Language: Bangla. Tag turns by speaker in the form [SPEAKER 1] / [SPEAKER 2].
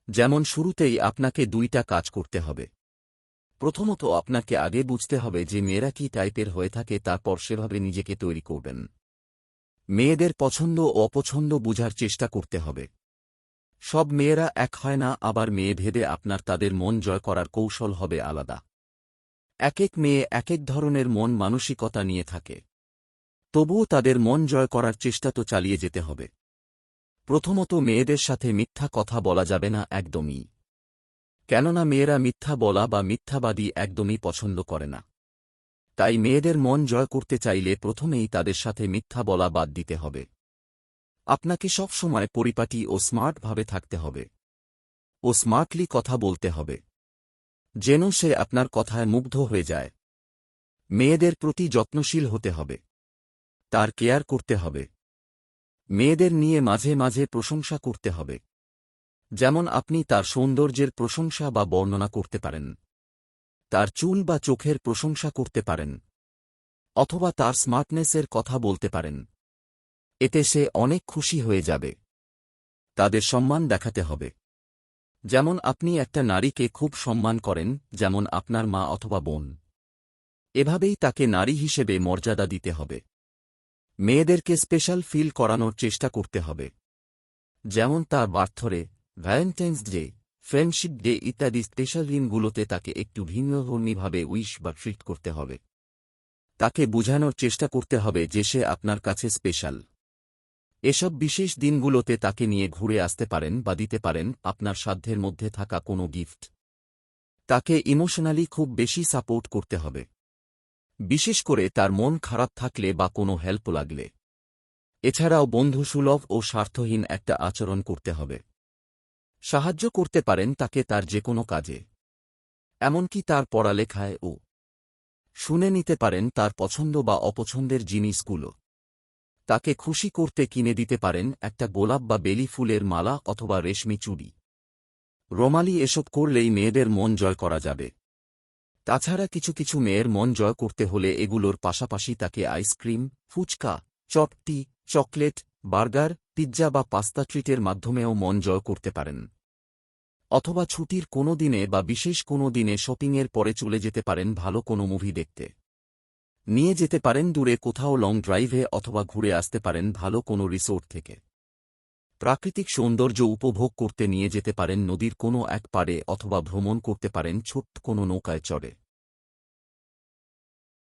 [SPEAKER 1] যেমন শুরুতেই আপনাকে দুইটা কাজ করতে হবে। প্রথমত আপনাকে আগে বুঝতে হবে যে মেয়েরা কি টাইপের হয়ে থাকে, তারপর সেভাবে নিজেকে তৈরি করবেন। মেয়েদের পছন্দ ও অপছন্দ বুঝার চেষ্টা করতে হবে। সব মেয়েরা এক হয় না, আবার মেয়ে ভেদে আপনার তাদের মন জয় করার কৌশল হবে আলাদা। এক এক মেয়ে এক এক ধরনের মন মানসিকতা নিয়ে থাকে। তবুও তাদের মন জয় করার চেষ্টা তো চালিয়ে যেতে হবে। প্রথমত মেয়েদের সাথে মিথ্যা কথা বলা যাবে না একদমই। কেননা মেয়েরা মিথ্যা বলা বা মিথ্যাবাদী একদমই পছন্দ করে না। তাই মেয়েদের মন জয় করতে চাইলে প্রথমেই তাদের সাথে মিথ্যা বলা বাদ দিতে হবে। আপনাকে সব সময় পরিপাটি ও স্মার্ট ভাবে থাকতে হবে ও স্মার্টলি কথা বলতে হবে, যেন সে আপনার কথায় মুগ্ধ হয়ে যায়। মেয়েদের প্রতি যত্নশীল হতে হবে, তার কেয়ার করতে হবে। মেয়েদের নিয়ে মাঝে মাঝে প্রশংসা করতে হবে। যেমন আপনি তার সৌন্দর্যের প্রশংসা বা বর্ণনা করতে পারেন, তার চুল বা চোখের প্রশংসা করতে পারেন, অথবা তার স্মার্টনেসের কথা বলতে পারেন। এতে সে অনেক খুশি হয়ে যাবে। তাদের সম্মান দেখাতে হবে। যেমন আপনি একটা নারীকে খুব সম্মান করেন, যেমন আপনার মা অথবা বোন, এভাবেই তাকে নারী হিসেবে মর্যাদা দিতে হবে। মেয়েদেরকে স্পেশাল ফিল করানোর চেষ্টা করতে হবে। যেমন তার birthday, Valentine's day, friendship day ইত্যাদি স্পেশাল দিনগুলোতে তাকে একটু ভিন্নধর্মীভাবে উইশ বা ট্রিট করতে হবে। তাকে বোঝানোর চেষ্টা করতে হবে যে সে আপনার কাছে স্পেশাল। এসব বিশেষ দিনগুলোতে তাকে নিয়ে ঘুরে আসতে পারেন বা দিতে পারেন আপনার সাধ্যের মধ্যে থাকা কোনো গিফট। তাকে ইমোশনালি খুব বেশি সাপোর্ট করতে হবে, বিশেষ করে তার মন খারাপ থাকলে বা কোনো হেল্প লাগলে। এছাড়াও বন্ধুসুলভ ও স্বার্থহীন একটা আচরণ করতে হবে। সাহায্য করতে পারেন তাকে তার যে কোনো কাজে, এমনকি তার পড়ালেখায় ও শুনে নিতে পারেন তার পছন্দ বা অপছন্দের জিনিসগুলো। তাকে খুশি করতে কিনে দিতে পারেন একটা গোলাপ বা বেলি ফুলের মালা অথবা রেশমি চুড়ি। রোমালি এসব করলেই মেয়েদের মন জয় করা যাবে। তাছাড়া কিছু কিছু মেয়ের মন জয় করতে হলে এগুলোর পাশাপাশি তাকে আইসক্রিম, ফুচকা, চটটি, চকলেট, বার্গার, পিৎজা বা পাস্তা ট্রিটের মাধ্যমেও মন জয় করতে পারেন। অথবা ছুটির কোনো দিনে বা বিশেষ কোনো দিনে শপিংয়ের পরে চলে যেতে পারেন ভালো কোনো মুভি দেখতে। নিয়ে যেতে পারেন দূরে কোথাও লং ড্রাইভে, অথবা ঘুরে আসতে পারেন ভালো কোনো রিসোর্ট থেকে। প্রাকৃতিক সৌন্দর্য উপভোগ করতে নিয়ে যেতে পারেন নদীর কোনো এক পাড়ে, অথবা ভ্রমণ করতে পারেন ছোট্ট কোনো নৌকায় চড়ে।